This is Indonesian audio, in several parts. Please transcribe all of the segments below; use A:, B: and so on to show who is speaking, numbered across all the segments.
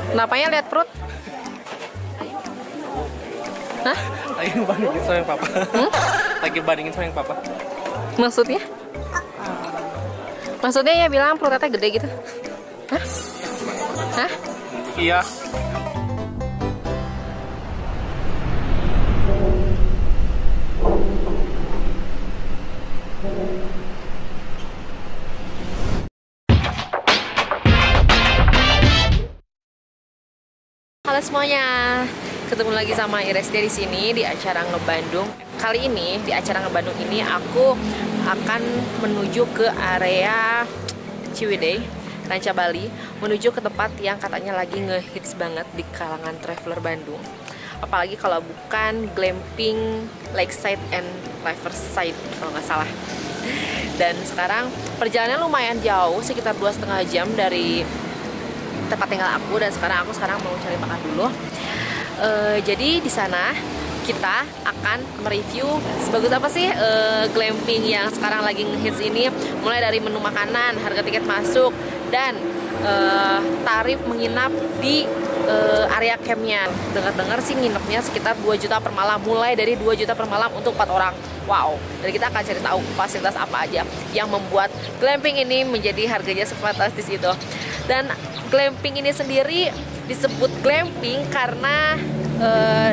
A: Kenapanya lihat perut? Hah?
B: Lagi bandingin sama yang papa. Lagi bandingin sama yang papa.
A: Maksudnya? Maksudnya ya bilang perut teteh gede gitu? Hah? Hah?
B: Iya.
A: Halo semuanya, ketemu lagi sama Iresti di sini di acara Ngebandung. Kali ini di acara Ngebandung ini aku akan menuju ke area Ciwidey, Ranca Bali, menuju ke tempat yang katanya lagi ngehits banget di kalangan traveler Bandung. Apalagi kalau bukan glamping Lakeside and Riverside kalau nggak salah. Dan sekarang perjalanannya lumayan jauh, sekitar 2,5 jam dari tempat tinggal aku, dan sekarang mau cari makan dulu. Jadi di sana kita akan mereview sebagus apa sih glamping yang sekarang lagi ngehits ini, mulai dari menu makanan, harga tiket masuk, dan tarif menginap di area campnya. Dengar-dengar sih nginepnya sekitar 2 juta per malam, mulai dari 2 juta per malam untuk 4 orang. Wow, dan kita akan cari tahu fasilitas apa aja yang membuat glamping ini menjadi harganya sefantastis itu. Dan glamping ini sendiri disebut glamping karena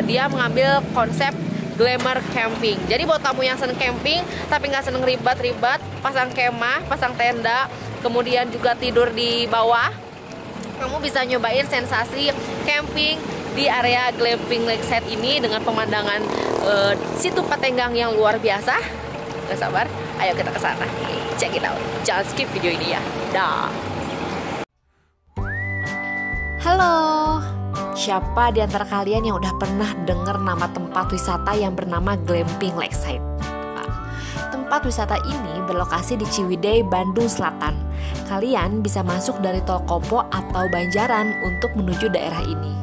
A: dia mengambil konsep glamour camping. Jadi buat tamu yang seneng camping tapi nggak seneng ribet-ribet, pasang kemah, pasang tenda, kemudian juga tidur di bawah, kamu bisa nyobain sensasi camping di area glamping Lakeside ini dengan pemandangan situ Patenggang yang luar biasa. Gak sabar, ayo kita ke sana. Check it out. Jangan skip video ini ya. Dah. Halo, siapa di antara kalian yang udah pernah dengar nama tempat wisata yang bernama Glamping Lakeside? Tempat wisata ini berlokasi di Ciwidey, Bandung Selatan. Kalian bisa masuk dari Tol Kopo atau Banjaran untuk menuju daerah ini.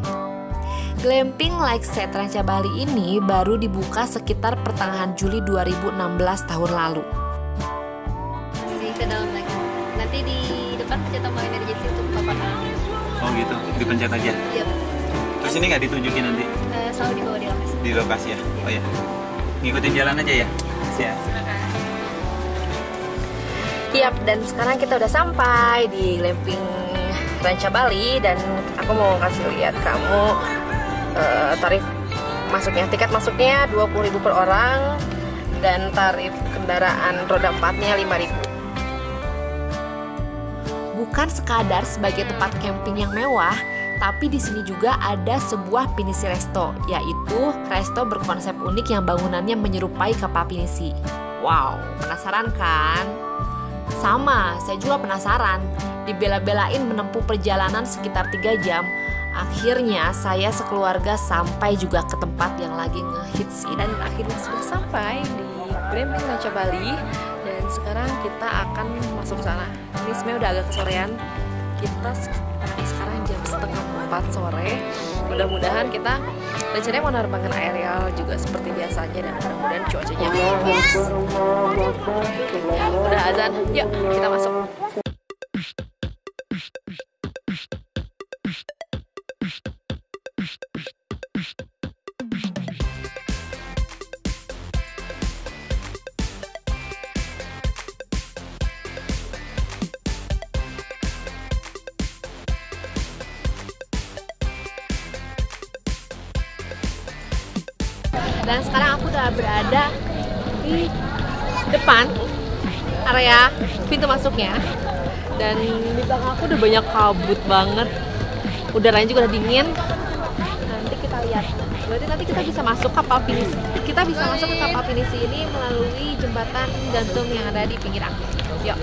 A: Glamping Lakeside Ranca Bali ini baru dibuka sekitar pertengahan Juli 2016 tahun lalu.
C: Masih ke dalam lagi. Nanti di depan pencet tombol emergency untuk papan alarm.
B: Oh gitu, dipencet aja.
C: Iya.
B: Terus ini nggak ditunjukin nanti
C: Selalu dibawa di lokasi.
B: di lokasi ya? Oh ya, ngikutin jalan aja ya. Siap.
A: Yap, dan sekarang kita udah sampai di Glamping Ranca Bali, dan aku mau kasih lihat kamu tarif masuknya. Tiket masuknya 20.000 per orang, dan tarif kendaraan roda 4-nya 5.000. Bukan sekadar sebagai tempat camping yang mewah, tapi di sini juga ada sebuah pinisi resto, yaitu resto berkonsep unik yang bangunannya menyerupai kapal pinisi. Wow, penasaran kan? Sama, saya juga penasaran. Dibela-belain menempuh perjalanan sekitar 3 jam, akhirnya saya sekeluarga sampai juga ke tempat yang lagi ngehits ini. Dan akhirnya sudah sampai di Glamping Ranca Bali, dan sekarang kita akan masuk ke sana. Ini sebenarnya udah agak kesorean. Kita sekarang jam 3:30 sore. Mudah-mudahan kita rencananya mau nerbangin aerial juga seperti biasanya, dan mudah-mudahan cuacanya bagus. Udah azan, yuk kita masuk. Dan sekarang aku udah berada di depan area pintu masuknya, dan di belakang aku udah banyak kabut banget, udaranya juga udah dingin. Nanti kita lihat, berarti nanti kita bisa masuk kapal pinisi. Kita bisa masuk ke kapal pinisi ini melalui jembatan gantung yang ada di pinggir aku. Yuk.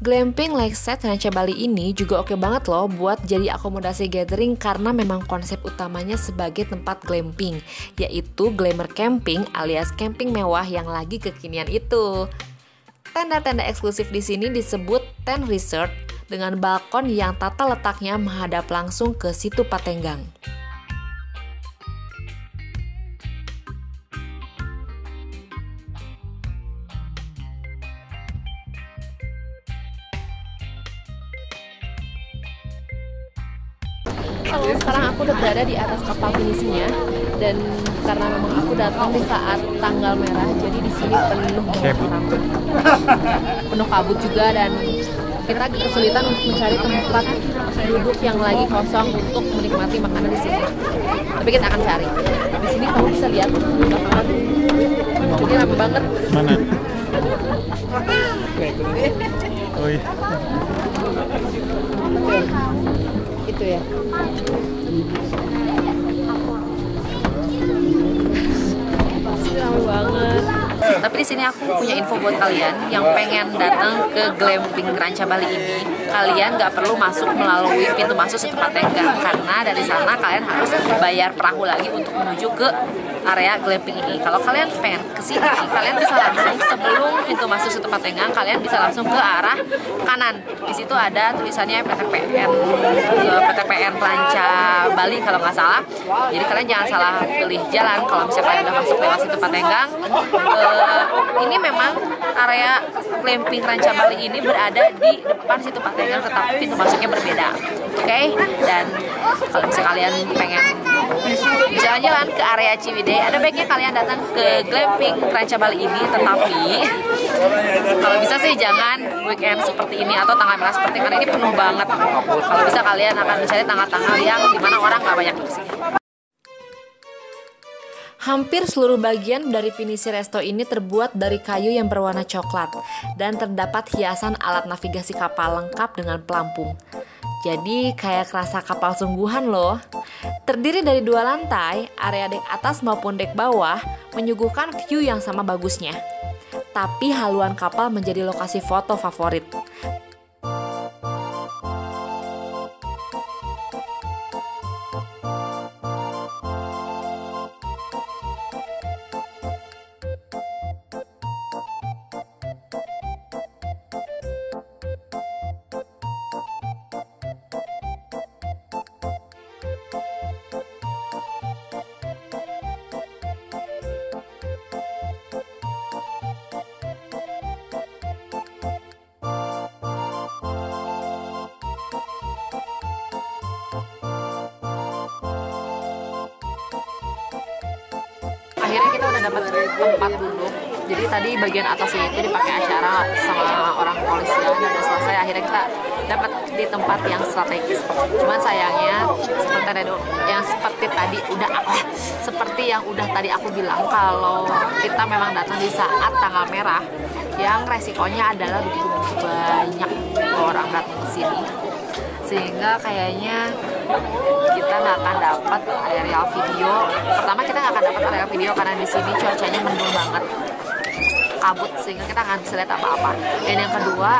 A: Glamping Lakeside Ranca Bali ini juga oke banget loh buat jadi akomodasi gathering, karena memang konsep utamanya sebagai tempat glamping, yaitu glamour camping alias camping mewah yang lagi kekinian itu. Tenda-tenda eksklusif di sini disebut tent resort dengan balkon yang tata letaknya menghadap langsung ke Situ Patenggang. Halo, sekarang aku udah berada di atas kapal finisinya, dan karena memang aku datang di saat tanggal merah, jadi di sini penuh banget orang, penuh kabut juga, dan kita agak kesulitan untuk mencari tempat duduk yang lagi kosong untuk menikmati makanan di sini. Tapi kita akan cari. Di sini kamu bisa lihat belakangan, ini rame banget.
B: Mana? Oh iya.
A: Itu ya. Ini rame banget. Tapi di sini aku punya info buat kalian yang pengen datang ke glamping Ranca Bali ini. Kalian nggak perlu masuk melalui pintu masuk Situ Patenggang, karena dari sana kalian harus bayar perahu lagi untuk menuju ke area glamping ini. Kalau kalian pengen ke sini, kalian bisa langsung sebelum pintu masuk Situ Patenggang, kalian bisa langsung ke arah kanan. Di situ ada tulisannya PTPN Ranca Bali kalau nggak salah. Jadi kalian jangan salah pilih jalan kalau misalnya kalian udah masuk lewat Situ Patenggang. Ini memang area glamping Ranca Bali ini berada di depan Situ Patenggang, tetapi pintu masuknya berbeda. Oke? Dan kalau misalnya kalian pengen jalan-jalan ke area Ciwidey, ada baiknya kalian datang ke glamping Ranca Bali ini, tetapi kalau bisa sih jangan weekend seperti ini atau tanggal merah seperti ini, karena ini penuh banget. Kalau bisa kalian akan mencari tanggal-tanggal yang dimana orang nggak banyak di sini. Hampir seluruh bagian dari pinisi resto ini terbuat dari kayu yang berwarna coklat, dan terdapat hiasan alat navigasi kapal lengkap dengan pelampung. Jadi kayak kerasa kapal sungguhan loh. Terdiri dari 2 lantai, area dek atas maupun dek bawah menyuguhkan view yang sama bagusnya. Tapi haluan kapal menjadi lokasi foto favorit. Akhirnya kita udah dapat tempat duduk. Jadi tadi bagian atasnya itu dipakai acara sama orang kepolisian, dan udah selesai. Akhirnya kita dapat di tempat yang strategis. Cuman sayangnya seperti yang udah tadi aku bilang, kalau kita memang datang di saat tanggal merah, yang resikonya adalah begitu banyak orang datang ke sini, sehingga kayaknya kita nggak akan dapat aerial video. Pertama, kita nggak akan dapat aerial video karena di sini cuacanya mendung banget, kabut, sehingga kita nggak bisa lihat apa-apa. Dan yang kedua,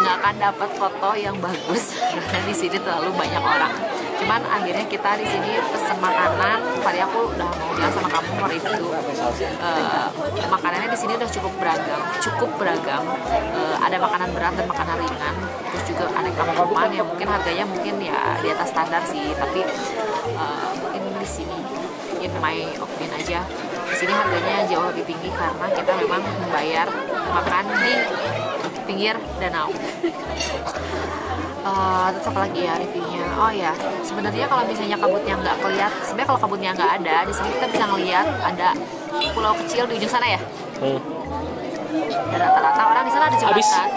A: nggak akan dapat foto yang bagus karena di sini terlalu banyak orang. Cuman akhirnya kita di sini pesen makanan. Tadi aku udah mau bilang sama kamu mau review. Makanannya di sini udah cukup beragam. Ada makanan berat dan makanan ringan. Terus juga aneka minuman yang mungkin harganya ya di atas standar sih. Tapi mungkin di sini, in my opinion aja, di sini harganya jauh lebih tinggi karena kita memang membayar makan di pinggir danau. Terus apa lagi ya reviewnya? Oh ya, sebenarnya kalau misalnya kabutnya nggak kelihatan, sebenarnya kalau kabutnya nggak ada, di sini kita bisa ngelihat ada pulau kecil di ujung sana ya. Dan rata-rata orang di sana ada jembatan.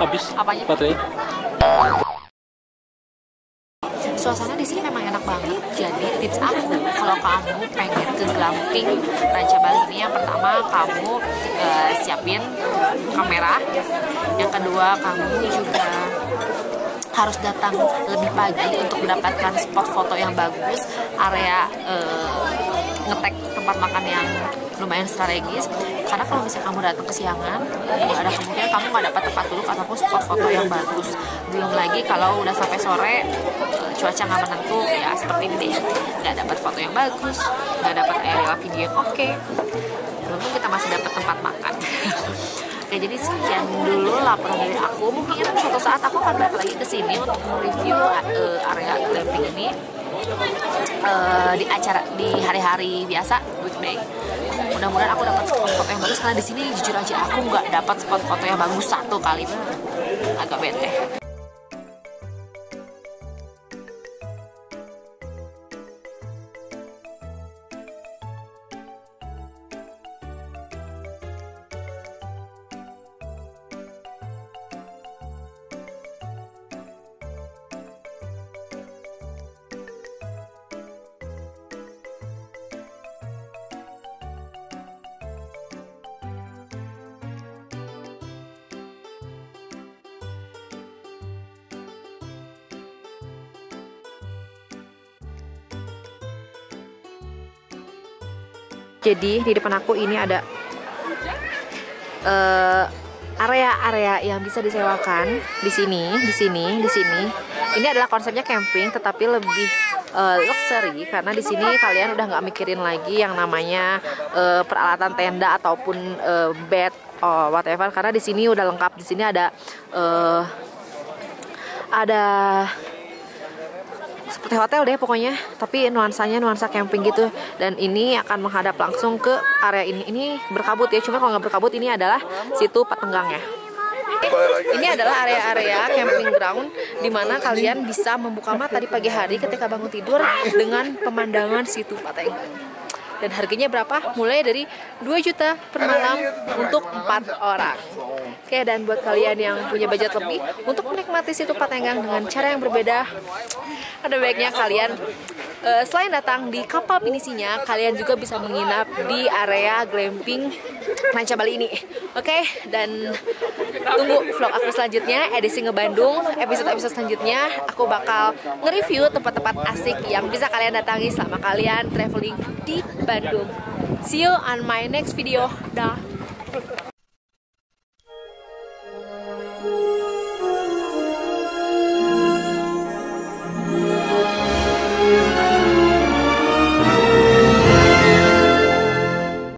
B: Habis.
A: Apanya?
B: Baterai.
A: Suasana di sini memang enak banget. Jadi tips aku, kalau kamu pengen ke glamping Ranca Bali ini, yang pertama kamu siapin kamera. Yang kedua, kamu juga harus datang lebih pagi untuk mendapatkan spot foto yang bagus, area ngetek tempat makan yang lumayan strategis. Karena kalau misalnya kamu datang kesiangan, ada kemungkinan kamu nggak dapat tempat duduk ataupun spot foto yang bagus. Belum lagi kalau udah sampai sore, cuaca nggak menentu, ya seperti ini deh, nggak dapat foto yang bagus, nggak dapat aerial video yang oke. Belum kita masih dapat tempat makan. Oke, jadi sekian dulu laporan dari aku. Mungkin suatu saat aku akan balik lagi ke sini untuk mereview area glamping ini di acara di hari-hari biasa weekday. Mudah-mudahan aku dapat spot foto yang bagus, karena di sini jujur aja aku nggak dapat spot foto yang bagus satu kali, agak bete. Jadi di depan aku ini ada area-area yang bisa disewakan di sini. Ini adalah konsepnya camping, tetapi lebih luxury, karena di sini kalian udah nggak mikirin lagi yang namanya peralatan tenda ataupun bed whatever, karena di sini udah lengkap. Di sini ada seperti hotel deh pokoknya, tapi nuansanya nuansa camping gitu. Dan ini akan menghadap langsung ke area ini. Ini berkabut ya, cuma kalau nggak berkabut ini adalah situ Patenggangnya. Ini adalah area-area camping ground di mana kalian bisa membuka mata di pagi hari ketika bangun tidur dengan pemandangan situ Patenggang. Dan harganya berapa? Mulai dari 2 juta per malam untuk 4 orang. Oke, dan buat kalian yang punya budget lebih untuk menikmati situ Patenggang dengan cara yang berbeda, ada baiknya kalian selain datang di kapal pinisinya, kalian juga bisa menginap di area glamping Ranca Bali ini. Oke, dan tunggu vlog aku selanjutnya, edisi ngebandung. Episode-episode selanjutnya aku bakal nge-review tempat-tempat asik yang bisa kalian datangi selama kalian traveling di Bandung. See you on my next video. Dah.